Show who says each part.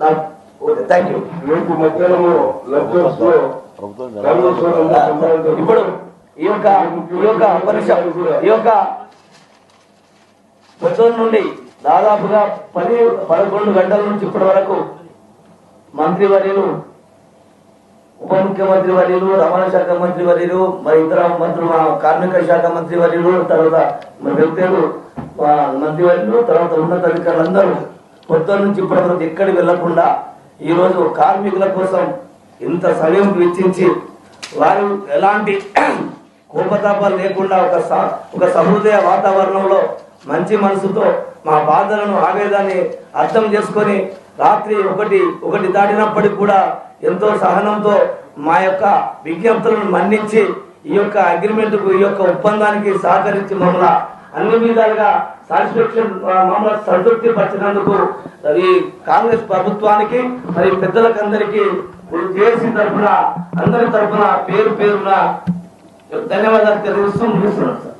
Speaker 1: Thank you. ఇప్పుడు ఈ యొక్క పొద్దున్న నుండి దాదాపుగా 10-11 గంటల నుంచి ఇప్పటి వరకు మంత్రివర్యులు, ఉప ముఖ్యమంత్రి వర్యులు, రవాణా శాఖ మంత్రి వర్యులు, మరి ఇతర మంత్రులు, కార్మిక శాఖ మంత్రి వర్యులు, తర్వాత వ్యక్తులు మంత్రివర్యులు, తర్వాత ఉన్నతాధికారులందరూ పొద్దున్న నుంచి ఇప్పటి వరకు ఎక్కడికి వెళ్లకుండా ఈరోజు కార్మికుల కోసం ఇంత సమయం వెచ్చించి వారు ఎలాంటి కోపతాపాలు లేకుండా ఒక సహృదయ వాతావరణంలో మంచి మనసుతో మా బాధలను, ఆవేదాన్ని అర్థం చేసుకొని రాత్రి ఒకటి దాటినప్పటికి కూడా ఎంతో సహనంతో మా యొక్క విజ్ఞప్తులను మన్నించి ఈ యొక్క అగ్రిమెంట్కు, ఈ యొక్క ఒప్పందానికి సహకరించి మమ్మల్ని అన్ని విధాలుగా సాటిస్ఫాక్షన్, మమ్మల్ని సంతృప్తి పరిచినందుకు ఈ కాంగ్రెస్ ప్రభుత్వానికి మరి పెద్దలకు అందరికీ జేఏసీ తరఫున అందరి తరఫున పేరున ధన్యవాదాలు తెలియజేస్తూ ముగిస్తున్నాను.